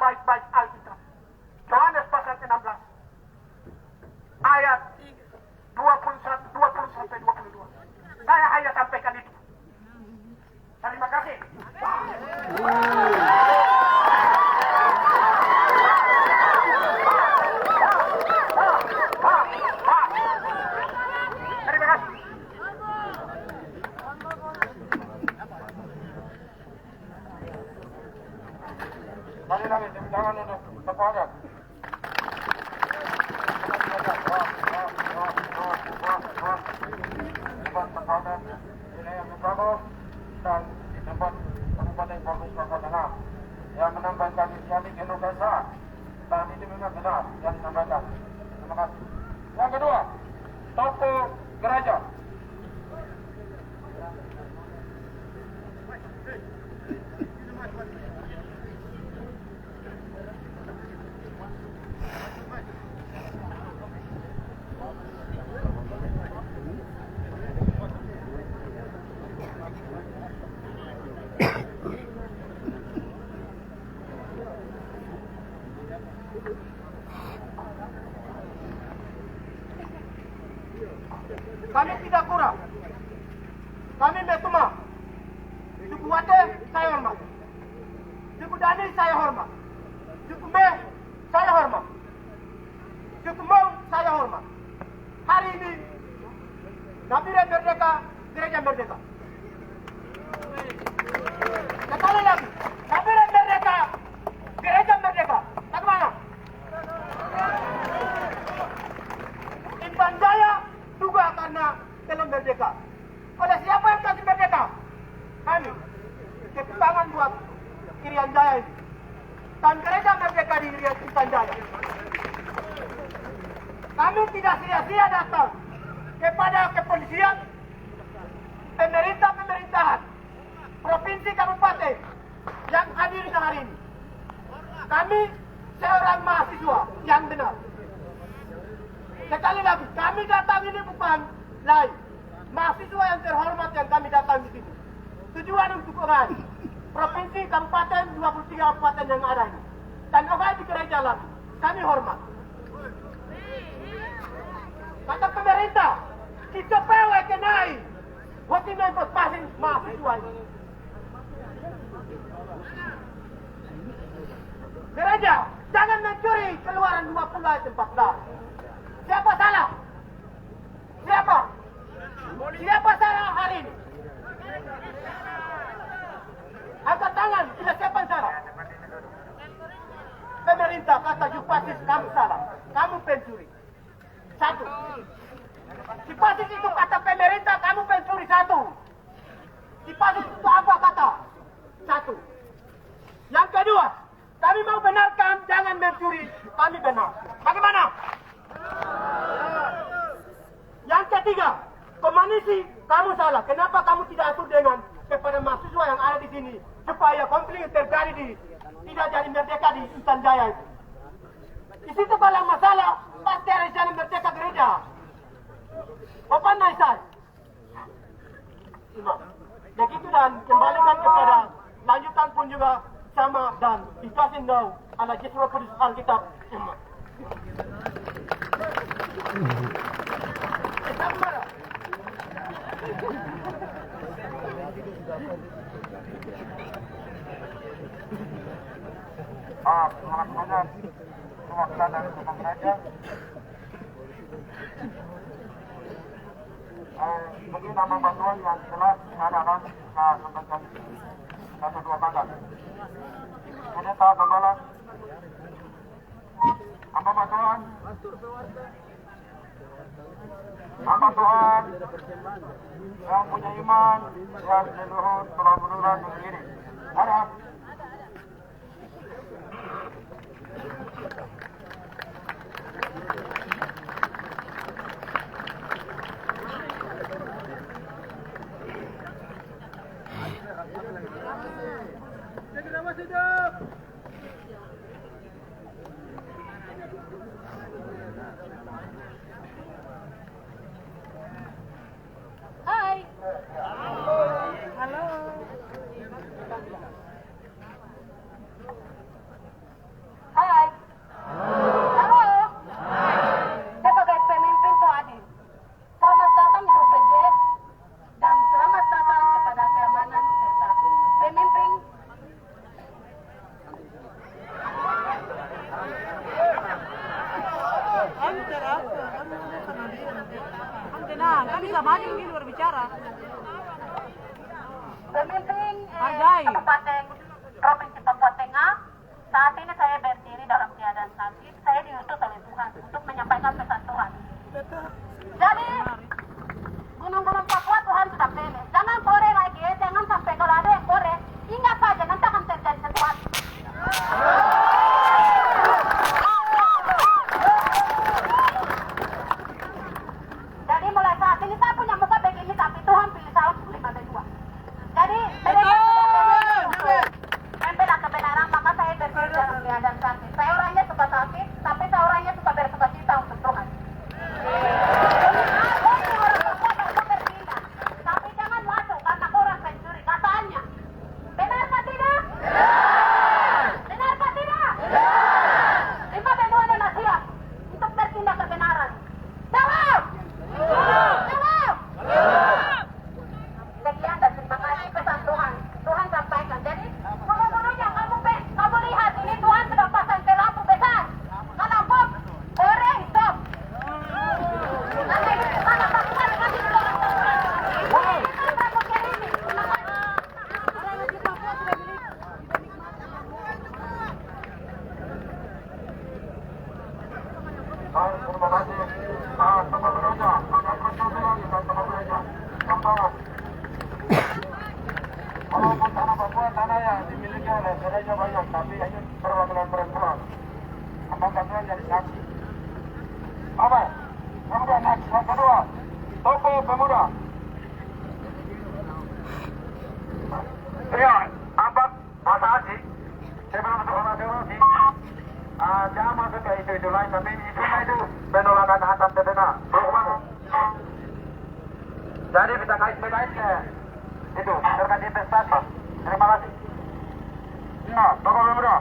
baik-baik Alkitab. Yohanes pasal 16 ayat 20 sampai 22. Saya hanya sampaikan itu. Terima kasih. Terima kasih. Lagi, jangan untuk sepakat. Tempat tempatan ini yang dibangun dan di tempat Kabupaten Bogor Kota Tengah yang menambahkan inisiatif Indonesia dan itu memang benar yang disampaikan. Terima kasih. Yang kedua, toko gereja. Kami tidak kurang. Kami Metuma. Suku Wate saya hormat. Suku Dani saya hormat. Suku Me saya hormat. Suku Mong saya hormat. Hari ini Nabire merdeka, gereja merdeka. Sekali lagi, Nabire merdeka, gereja merdeka. Bagaimana? Intan Jaya juga karena belum merdeka. Oleh siapa yang kasih merdeka? Kami. Ketimbangan buat Irian Jaya ini. Dan gereja merdeka di Irian Jaya. Kami tidak sia-sia datang kepada kepolisian, pemerintahan, provinsi kabupaten yang hadir hari ini. Kami seorang mahasiswa yang benar. Sekali lagi, kami datang ini bukan lain. Mahasiswa yang terhormat yang kami datang di sini. Tujuan untuk orang provinsi, kabupaten, 23 kabupaten yang ada ini. Dan orang di gereja lagi. Kami hormat. Kata pemerintah, kita pewe kenai. Waktu ini pasang mahasiswa ini. Gereja, jangan mencuri keluaran 20 ayat 14. Siapa salah? Siapa? Siapa salah hari ini? Angkat tangan, tidak siapa yang salah? Pemerintah kata Jupasis, kamu salah. Kamu pencuri. Satu. Jupasis itu kata pemerintah, kamu pencuri. Satu. Jupasis itu apa kata? Satu. Yang kedua, kami mau benarkan jangan mencuri. Kami benar. Bagaimana? Yang ketiga, komunisi kamu salah. Kenapa kamu tidak atur dengan kepada mahasiswa yang ada di sini supaya konflik terjadi tidak jadi merdeka di Intan Jaya itu. Di situ kalau masalah pasti harus jadi merdeka gereja. Apa naisai? Begitu dan kembalikan kepada lanjutan pun juga sama dan dikasih tahu ala Jesro Kudus Alkitab. Terima kasih banyak perwakilan dari Rumah Gereja. Begini nama bantuan yang jelas diadakan sampaikan satu dua kata. Ini tahap pembalas. Hamba bantuan. Hamba Tuhan yang punya iman yang leluhur telah menular begini. Harap Hai. Halo. bisa maju ini berbicara. Pemimpin Hargai. Kabupaten Provinsi Papua Tengah, saat ini saya berdiri dalam keadaan sakit. Saya diutus oleh Tuhan untuk menyampaikan pesan Tuhan. Jadi, gunung-gunung Papua Tuhan sudah pilih. Jangan kore lagi, jangan sampai kalau ada yang kore, ingat saja nanti akan terjadi sesuatu. Jadi mulai saat ini saya punya muka begini, tapi Tuhan pilih saya untuk 5B2. Jadi mereka sudah untuk membela kebenaran, maka saya berdiri dalam keadaan sakit. Saya orangnya suka sakit, tapi saya orangnya suka bersuka cita untuk Tuhan. Tapi jangan masuk karena orang pencuri, katanya. Benarkah tidak? Benarkah tidak? 5B2 adalah siap untuk bertindak kebenaran. Jawab! Jawab! Sekian dan terima kasih pesan Tuhan. Tuhan sampaikan. Jadi, gunung-gunungnya kamu lihat ini Tuhan sudah pasang ke lampu besar. Kalau Bob, orang stop. Nanti sana pasukan kasih dulu orang pasukan. Ini Prabu Kerimi. Terima kasih. Baik, terima kasih. Sama gereja, ada konsultasi lagi sama gereja. Contoh, walaupun tanah Papua tanah yang dimiliki oleh gereja banyak, tapi hanya perwakilan perempuan. Apakah Tuhan jadi saksi? Apa? Kemudian next, yang kedua, Tokoh Pemuda. Iya, Abang, Mas Haji, sebelum untuk konfirmasi, jangan masuk ke isu-isu lain, tapi isunya itu penolakan atas TPK. Jadi bisa kait-kait ke itu, terkait investasi. Terima kasih. Nah, Tokoh Pemuda.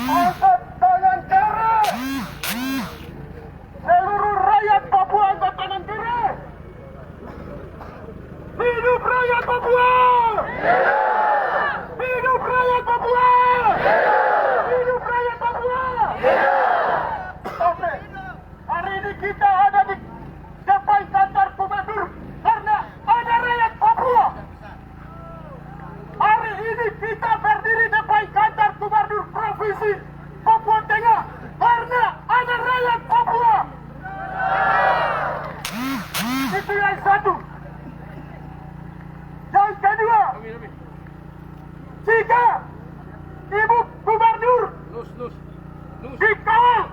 Angkat tangan kiri. Seluruh rakyat Papua angkat tangan kiri. Hidup rakyat Papua. Hidup rakyat Papua. Hidup rakyat Papua. Oke, hari ini kita ada di depan kantor gubernur karena ada rakyat Papua. Hari ini kita berdiri depan kantor gubernur provinsi Papua Tengah karena ada rakyat Papua. Itu yang satu. Yang kedua, jika Ibu Gubernur dikawal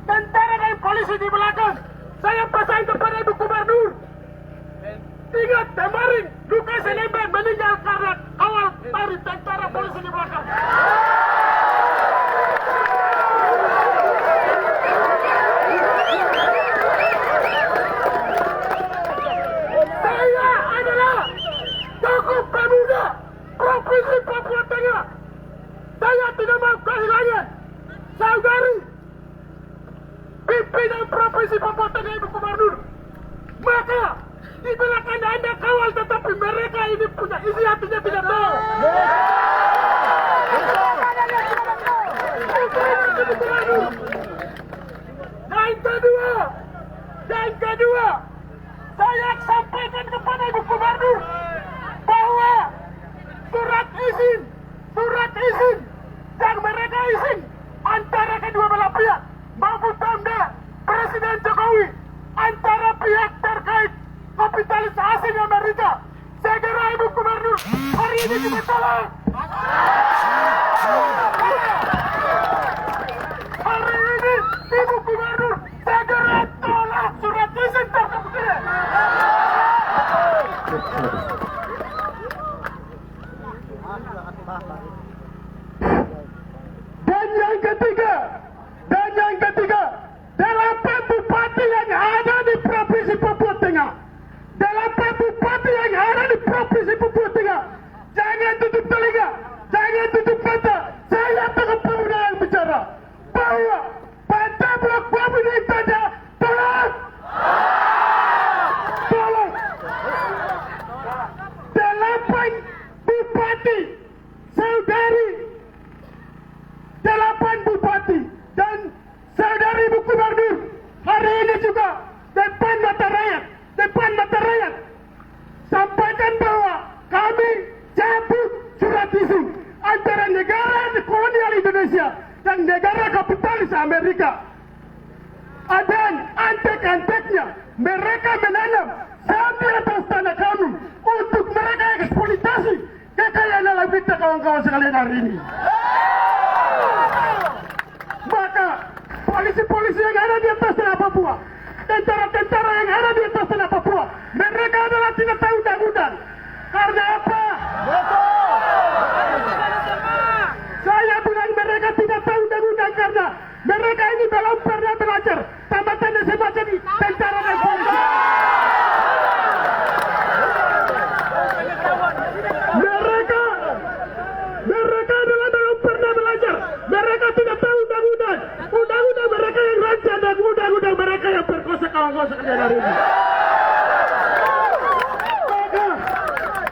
tentara dan polisi di belakang, saya pesan kepada Ibu Gubernur, 3 Temarin, Lukas NMB meninggal karena kawal dari tentara polisi di belakang. Saya adalah Tokoh Pemuda Provinsi Papua Tengah. Saya tidak mau kehilangan saudari pimpinan Provinsi Papua Tengah Ibu Gubernur. Maka di belakang Anda kawal, tetapi mereka ini punya isi hatinya tidak tahu. Dan kedua, saya sampaikan kepada Ibu Gubernur bahwa surat izin yang mereka izin antara kedua belah pihak maupun tanda Presiden Jokowi antara pihak terkait kapitalis asing Amerika. Segera Ibu Gubernur hari ini kita tolak. Hari ini Ibu Gubernur segera tolak surat izin tersebut. Dan yang ketiga, 8 bupati yang ada di Provinsi Papua Tengah, 8 bupati yang ada di Provinsi Papua Tengah dan antek-anteknya mereka menanam saham di atas tanah kami untuk mereka eksploitasi kekayaan alam kita, kawan-kawan sekalian hari ini. Maka polisi-polisi yang ada di atas tanah Papua, tentara-tentara yang ada di atas tanah Papua, mereka adalah tidak tahu undang-undang. Karena apa? Saya bilang mereka tidak tahu undang-undang karena mereka ini belum pernah belajar tambatan SMA jadi tentara dan polisi. Mereka adalah belum pernah belajar. Mereka tidak tahu undang-undang. Undang-undang mereka yang rancang dan undang-undang mereka yang perkosa kawan-kawan sekalian hari ini. Maka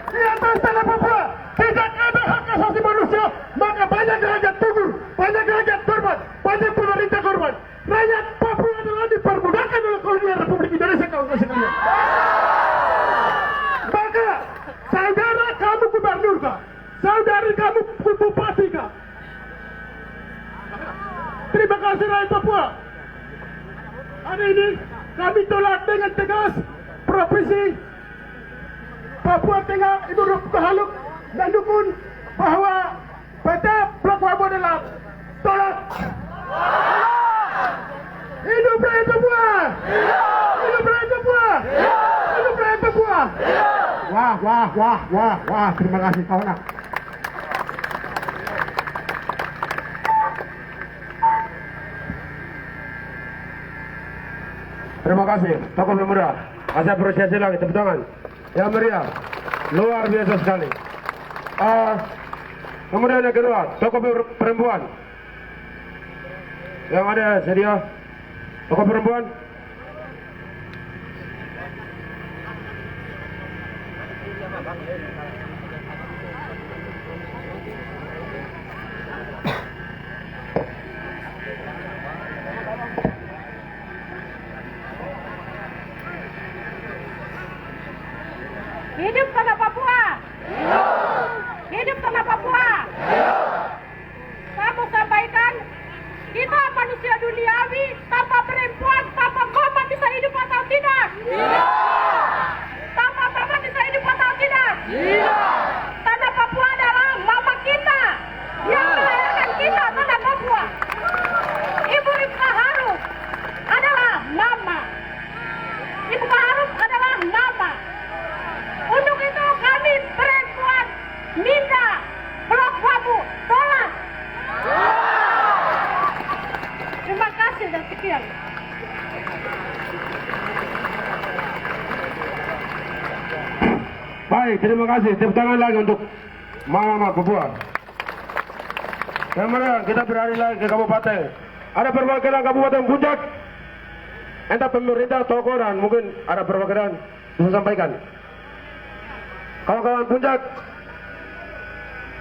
di atas tanah Papua tidak ada hak asasi manusia. Maka banyak rakyat gugur, banyak rakyat korban, banyak pemerintah korban. Rakyat Papua adalah dipermudahkan oleh kolonial Republik Indonesia, kawan-kawan sekalian. Maka saudara kamu gubernur kah? Saudari kamu bupati kah? Terima kasih rakyat Papua. Hari ini kami tolak dengan tegas provinsi Papua Tengah Ibu Haluk mendukung bahwa PT Blok Wabu adalah tolak. Hidup rakyat Papua! Hidup rakyat Papua! Hidup rakyat Papua! Wah, terima kasih kawan. Terima kasih, tokoh pemuda. Saya apresiasi lagi, tepuk tangan. Yang meriah, luar biasa sekali. Kemudian yang kedua, tokoh perempuan. Yang ada sedia, tokoh perempuan. Hidup tanah Papua! Hidup tanah Papua! Kamu sampaikan, kita manusia duniawi tanpa perempuan, tanpa mama bisa hidup atau tidak? Tanpa mama bisa hidup atau tidak? Tanah Papua adalah mama kita yang melahirkan kita, tanah Papua. Ibu Rifka Harus adalah mama. Ibu Harus adalah mama. Untuk itu kami perempuan minta Blok Wabu tolak. Terima kasih dan sekian. Baik, terima kasih. Tepuk tangan lagi untuk Mama Papua. Kemudian kita beralih lagi ke kabupaten. Ada perwakilan Kabupaten Puncak. Entah pemerintah, tokoh dan mungkin ada perwakilan bisa sampaikan. Kawan-kawan Puncak.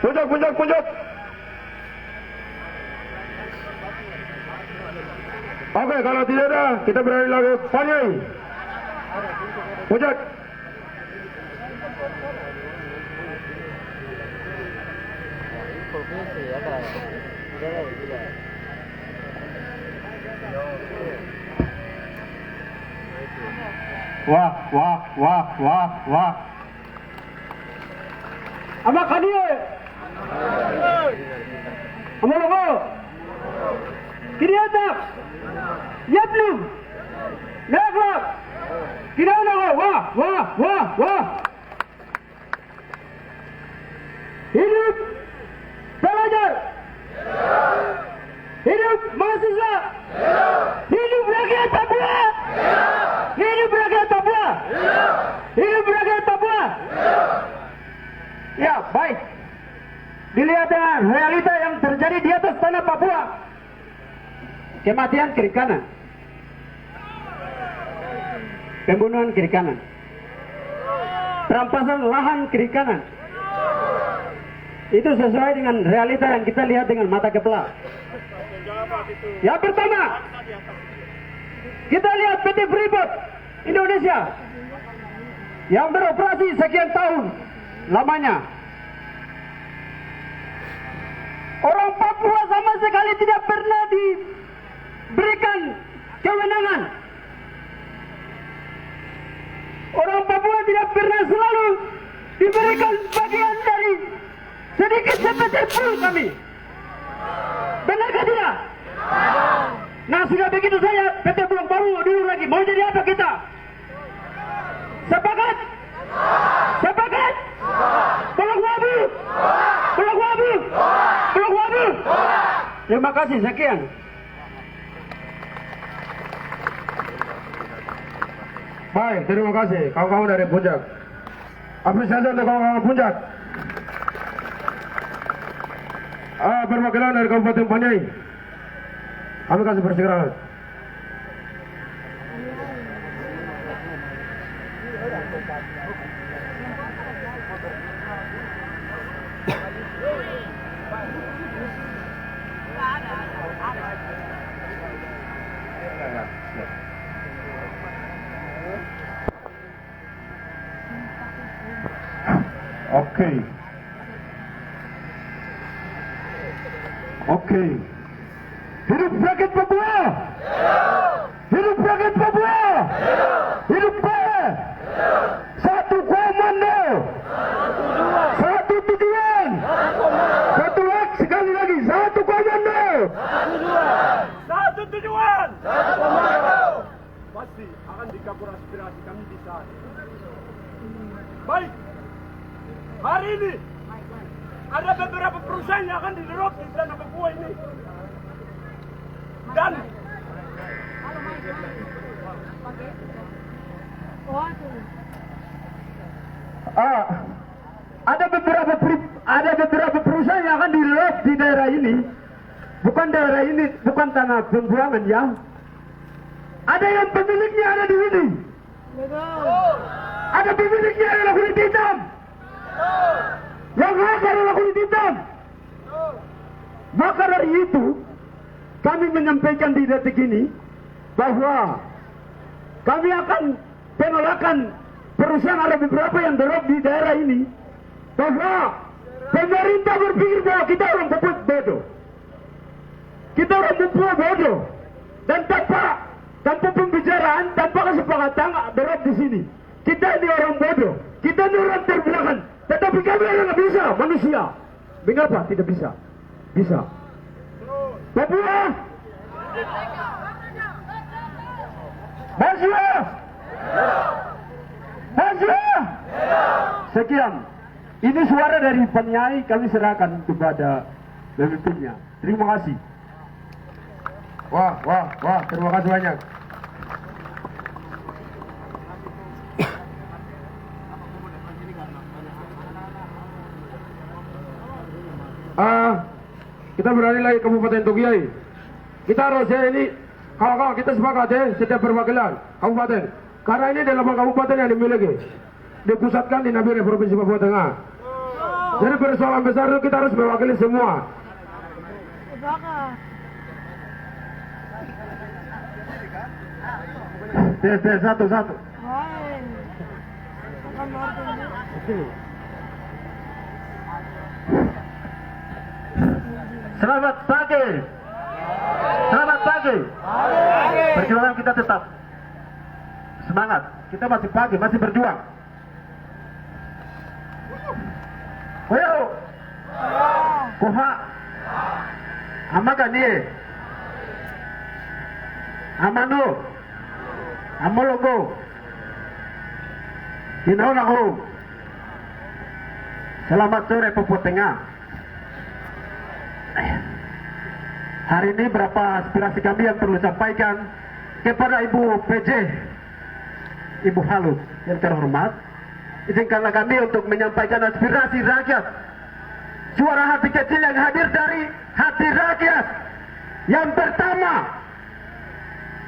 Puncak. Oke, kalau tidak ada, kita beralih lagi Panyai. Puncak. Wah. Ama kadiye. Ama logo. Kiriata. Yaplu. Nagla. Kirana wah. Hidup pelajar. Hidup mahasiswa. Hidup rakyat Papua. Hidup rakyat Papua. Hidup rakyat Papua. Ya, baik. Dilihat dengan realita yang terjadi di atas tanah Papua. Kematian kiri kanan. Pembunuhan kiri kanan. Perampasan lahan kiri kanan. Itu sesuai dengan realita yang kita lihat dengan mata kepala. Yang pertama, kita lihat PT Freeport Indonesia yang beroperasi sekian tahun lamanya. Orang Papua sama sekali tidak pernah diberikan kewenangan. Orang Papua tidak pernah selalu diberikan bagian dari sedikit seperti pun kami. Benarkah tidak? Nah sudah begitu saja PT Bulog Baru dulu lagi. Mau jadi apa kita? Sepakat? Sepakat? Bulog Wabu! Bulog Wabu! Bulog Wabu! Terima kasih, sekian. Baik, terima kasih kawan-kawan dari Puncak. Apresiasi untuk kawan-kawan Puncak. Perwakilan dari Kabupaten Paniai, kami kasih bersegera. Oke. Hidup rakyat Papua. Hidup rakyat Papua. Hidup Papua. Satu komando. Satu tujuan. Satu lagi, sekali lagi. Satu komando. Satu tujuan. Satu komando. Pasti akan dikabur aspirasi kami di sana. Baik. Hari ini ada beberapa perusahaan yang akan diderop di tanah Papua ini. Dan ada beberapa perusahaan yang akan diderop di daerah ini. Bukan daerah ini, bukan tanah pembuangan ya. Ada yang pemiliknya ada di sini. Ada pemiliknya adalah kulit hitam. Yang hakar adalah kulit hitam. Maka dari itu kami menyampaikan di detik ini bahwa kami akan penolakan perusahaan ada beberapa yang drop di daerah ini, bahwa pemerintah berpikir bahwa kita orang Papua bodoh. Kita orang Papua bodoh. Dan tanpa pembicaraan, tanpa kesepakatan drop di sini. Kita ini orang bodoh. Kita ini orang terbelakang. Tetapi kami tidak bisa, manusia. Mengapa tidak bisa? Bisa. Papua! Maju! Maju! Sekian. Ini suara dari Paniai, kami serahkan kepada pemimpinnya. Terima kasih. Wah, terima kasih banyak. Kita beralih lagi Kabupaten Tugiai. Kita harus ini, kawan-kawan kita sepakat ya, setiap perwakilan kabupaten. Karena ini adalah kabupaten yang dimiliki, dipusatkan di Nabire Provinsi Papua Tengah. Jadi persoalan besar itu kita harus mewakili semua. Tes satu. Selamat pagi. Selamat pagi. Perjuangan kita tetap semangat. Kita masih pagi, masih berjuang. Koyo. Koha. Amakanie. Amano. Amologo. Kinaunako. Selamat sore Papua Tengah. Hari ini berapa aspirasi kami yang perlu sampaikan kepada Ibu PJ, Ibu Halut yang terhormat. Izinkanlah kami untuk menyampaikan aspirasi rakyat, suara hati kecil yang hadir dari hati rakyat. Yang pertama,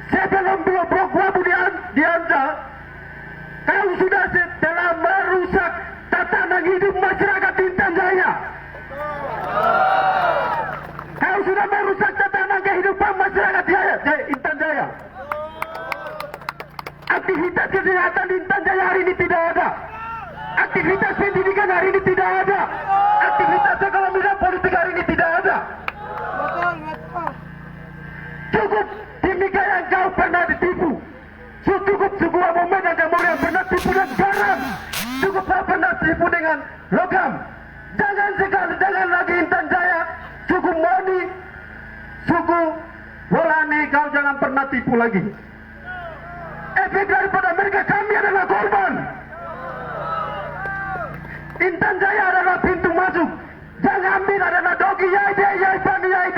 sebelum Bulog Wabu dianjak, kau sudah telah merusak tatanan hidup masyarakat Intan Jaya. Kau sudah merusak tatanan kehidupan masyarakat Intan Jaya. Aktivitas kesehatan di Intan Jaya hari ini tidak ada. Aktivitas pendidikan hari ini tidak ada. Aktivitas ekonomi dan politik hari ini tidak ada. Cukup demikian yang kau pernah ditipu. Cukup sebuah momen yang kamu yang pernah tipu dengan garam. Cukup kau pernah tipu dengan logam. Jangan sekali, jangan lagi Intan Jaya. Cukup Moni, suku Bolani, kau jangan pernah tipu lagi. Efek daripada mereka, kami adalah korban. Intan Jaya adalah pintu masuk. Jangan ambil adalah Dogi, Yai, Pani, Yai,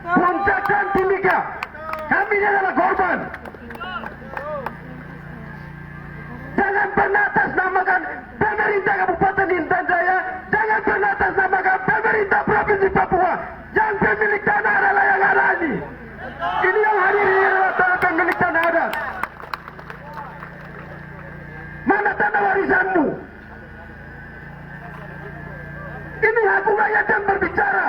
Puncak dan Timika. Kami adalah korban. Jangan pernah atasnamakan pemerintah Kabupaten Intan Jaya. Jangan pernah atasnamakan pemerintah Provinsi Papua. Yang pemilik tanah adalah yang ada ini. Ini yang hadir ini adalah tanah pemilik tanah adat. Mana tanah warisanmu? Ini hak rakyat yang berbicara.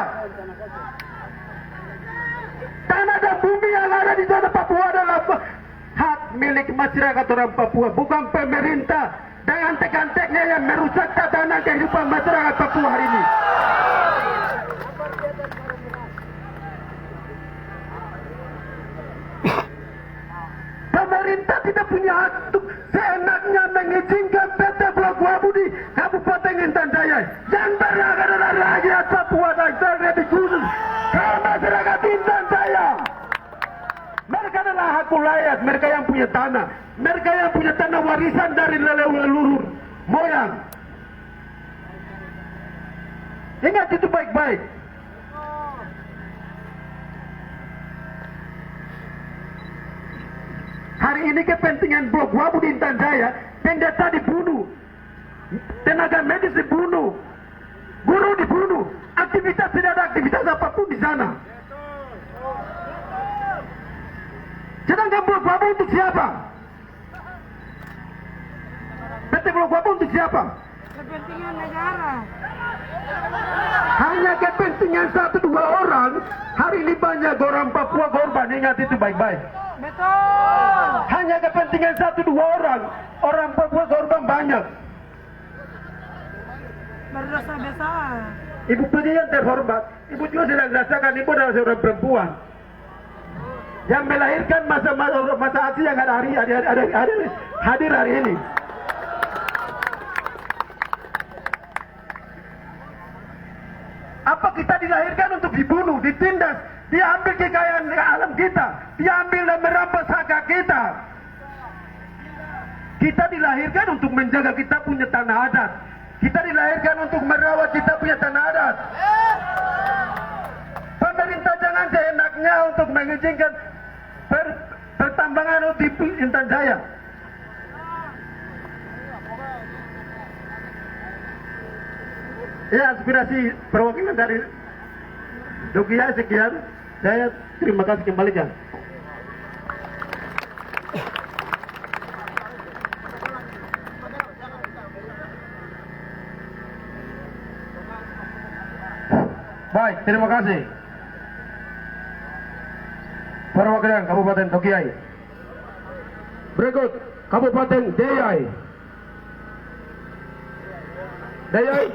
Tanah dan bumi yang ada di tanah Papua adalah hak milik masyarakat orang Papua, bukan pemerintah dengan tekan-teknya yang merusak tatanan kehidupan masyarakat Papua hari ini. Pemerintah tidak punya hak untuk seenaknya mengizinkan PT Blok Wabu di Kabupaten Intan Jaya. Yang berhak adalah rakyat Papua dan terlebih khusus masyarakat Intan Jaya. Mereka adalah hak rakyat, mereka yang punya tanah. Mereka yang punya tanah warisan dari leluhur moyang. Ingat itu baik-baik. Hari ini kepentingan Blok Wabu di Intan Jaya, pendeta dibunuh, tenaga medis dibunuh, guru dibunuh, aktivitas tidak ada aktivitas apapun di sana. Sedangkan Blok Wabu untuk siapa? PT Blok Wabu untuk siapa? Kepentingan negara. Hanya kepentingan 1-2 orang. Hari ini banyak orang Papua korban, ingat itu baik-baik. Betul. Hanya kepentingan 1-2 orang. Orang Papua korban banyak. Berdosa besar. Ibu punya yang terhormat, ibu juga sedang rasakan, ibu adalah seorang perempuan yang melahirkan masa aksi yang ada hadir hari ini. Apa kita dilahirkan untuk dibunuh, ditindas, diambil kekayaan alam kita, diambil dan merampas hak kita? Kita dilahirkan untuk menjaga kita punya tanah adat. Kita dilahirkan untuk merawat kita punya tanah adat. Pemerintah jangan seenaknya untuk mengizinkan pertambangan di Intan Jaya. Ya, aspirasi perwakilan dari Dogia sekian. Saya terima kasih kembalikan. Baik, terima kasih. Perwakilan Kabupaten Dogiai. Berikut Kabupaten Deyai. Deyai.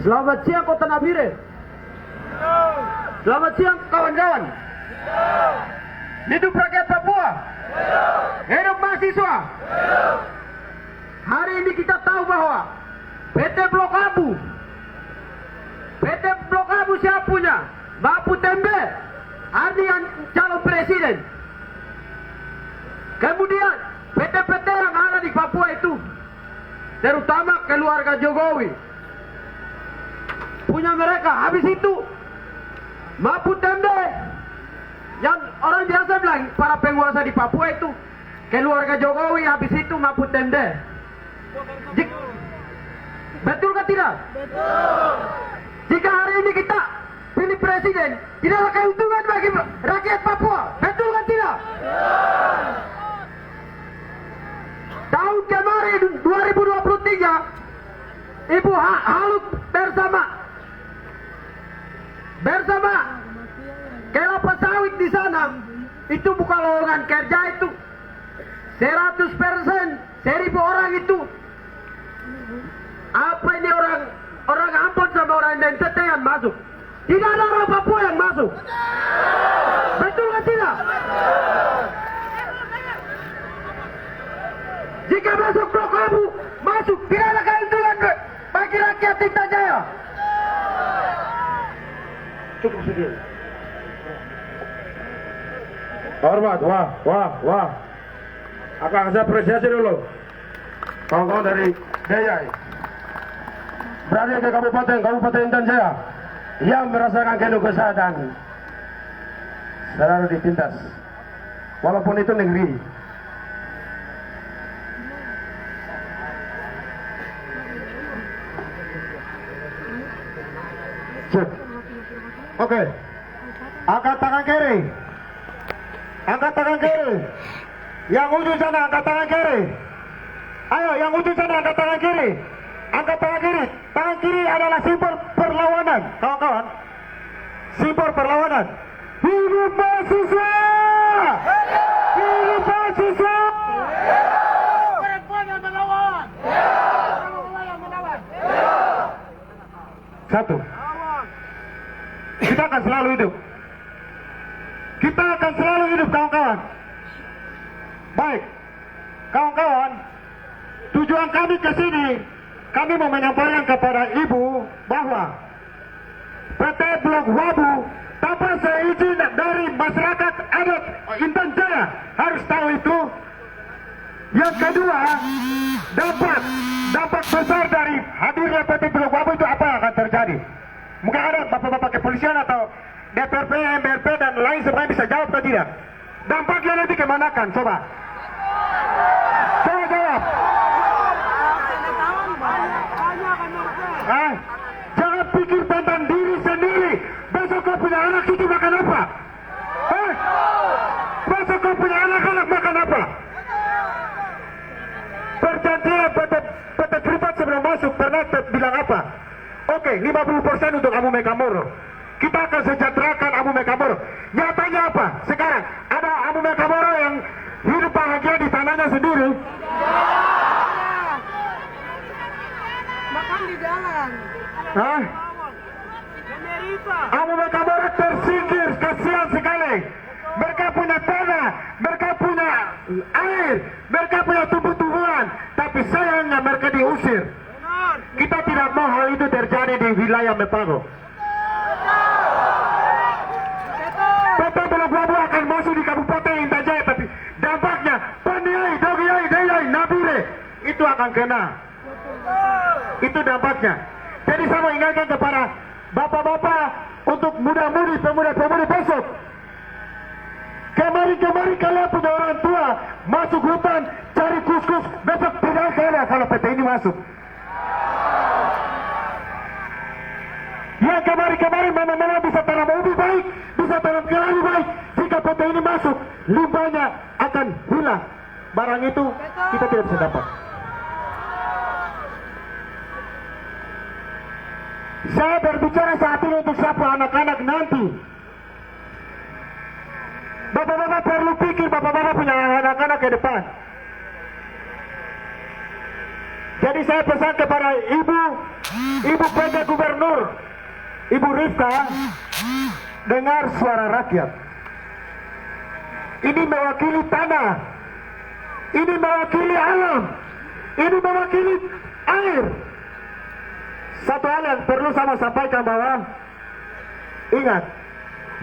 Selamat siang Kota Nabire. Selamat siang kawan-kawan. Hidup rakyat Papua. Hidup mahasiswa. Hari ini kita tahu bahwa PT Blok Wabu siapa punya? Bapu Tembe, Ardi yang calon presiden. Kemudian PT-PT yang ada di Papua itu, terutama keluarga Jokowi, punya mereka. Habis itu Bapu Tembe, yang orang biasa bilang para penguasa di Papua itu keluarga Jokowi. Habis itu Bapu Tembe. Betul kan tidak? Betul. Jika hari ini kita pilih presiden, tidaklah keuntungan bagi rakyat Papua. Betul kan tidak? Betul. Tahun kemarin 2023, Ibu Haluk bersama bersama kelapa sawit di sana, itu bukan lowongan kerja itu. 100%, 1000 orang itu. Apa ini orang Ambon sama orang NTT yang masuk? Tidak ada orang Papua yang masuk. Betul nggak tidak? Jika masuk Blok Abu, masuk. Tidak ada keuntungan bagi rakyat Intan Jaya. Cukup sedih. Hormat, wah. Akan saya apresiasi dulu. Kawan-kawan dari Dayai. Berada di Kabupaten Intan Jaya yang merasakan keluh kesah dan selalu ditindas. Walaupun itu negeri. Cek. Oke. Angkat tangan kiri. Angkat tangan kiri. Yang ujung sana angkat tangan kiri. Ayo, yang ujung sana angkat tangan kiri. Angkat tangan kiri. Tangan kiri adalah simbol perlawanan. Kawan-kawan. Simbol perlawanan. Hidup mahasiswa! Hidup mahasiswa! Perempuan yang melawan. Orang yang melawan. Satu. Kita akan selalu hidup. Kita akan selalu hidup, kawan-kawan. Baik, kawan-kawan, tujuan kami ke sini, kami mau menyampaikan kepada Ibu bahwa PT Blok Wabu tanpa seizin dari masyarakat adat Intan Jaya harus tahu itu. Yang kedua, dampak besar dari hadirnya PT Blok Wabu itu apa yang akan terjadi? Mungkin ada bapak-bapak kepolisian atau DPRP, MBRP dan lain sebagainya bisa jawab atau tidak? Dampaknya nanti kemanakan? Coba jawab. Jangan pikir tentang diri sendiri. Besok kau punya anak cucu makan apa? Besok kau punya anak-anak makan apa? Perjanjian PT Freeport sebelum masuk pernah bilang apa? Oke, 50% untuk Amu Mekamoro. Kita akan sejahterakan Amu Mekamoro. Nyatanya apa? Sekarang ada Amu Mekamoro yang hidup bahagia di tanahnya sendiri. Makan di jalan. Amu Mekamoro tersingkir, kasihan sekali. Mereka punya tanah, mereka punya air, mereka punya tumbuh-tumbuhan, tapi sayangnya mereka diusir. Kita tidak mau hal itu terjadi di wilayah Mepago. PT Blok Wabu akan masuk di Kabupaten Intan Jaya, tapi dampaknya Paniai, Dogiai, Dayai, Nabire itu akan kena. Itu dampaknya. Jadi saya mau ingatkan kepada bapak-bapak untuk muda-mudi, pemuda-pemudi besok. Kemari kalian punya orang tua masuk hutan cari kus-kus, besok tidak ada kalau PT ini masuk. Ya kemari mana-mana bisa tanam ubi baik, bisa tanam keladi baik. Jika PT ini masuk, limbahnya akan hilang. Barang itu kita tidak bisa dapat. Saya berbicara saat ini untuk siapa anak-anak nanti. Bapak-bapak perlu pikir, bapak-bapak punya anak-anak ke depan. Jadi saya pesan kepada Ibu PJ Gubernur, Ibu Rifka, dengar suara rakyat. Ini mewakili tanah, ini mewakili alam, ini mewakili air. Satu hal yang perlu saya sampaikan bahwa ingat,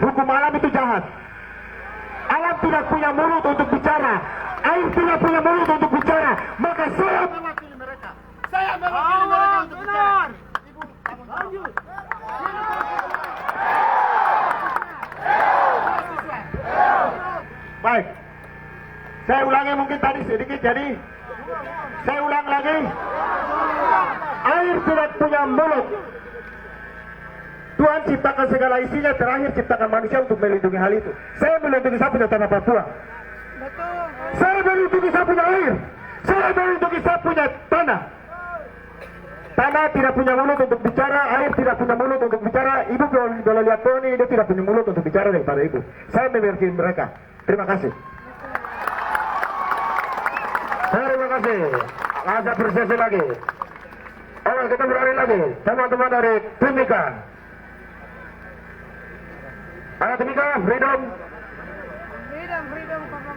hukum alam itu jahat. Alam tidak punya mulut untuk bicara, air tidak punya mulut untuk bicara, maka saya mewakili mereka. Saya mewakili mereka untuk bicara. Ibu, lanjut. Baik, saya ulangi mungkin tadi sedikit, jadi saya ulang lagi. Air tidak punya mulut. Tuhan ciptakan segala isinya, terakhir ciptakan manusia untuk melindungi hal itu. Saya melindungi saya punya tanah Papua. Saya melindungi saya punya air. Saya melindungi saya punya tanah. Tanah tidak punya mulut untuk bicara, air tidak punya mulut untuk bicara. Ibu kalau lihat Tony, dia tidak punya mulut untuk bicara daripada ibu. Saya memiliki mereka. Terima kasih. Terima kasih. Ada apresiasi lagi. Oke, kita berlari lagi. Teman-teman dari Timika. Ayo Timika, freedom. Freedom, Papa.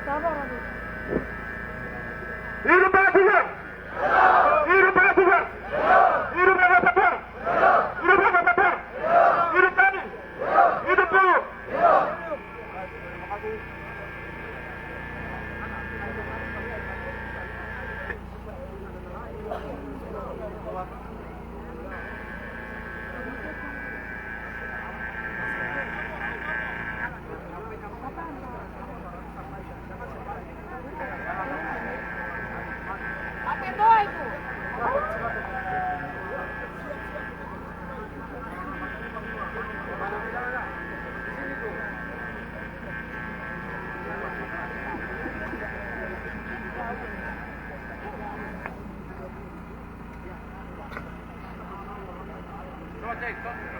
Sabar, Abi. Hidup Pak Tuhan. Hidup Pak Tuhan. Hidup Bapak Bapak. Hidup Bapak Bapak. Hidup kami. Hidup dulu. Apa doa itu? Cek.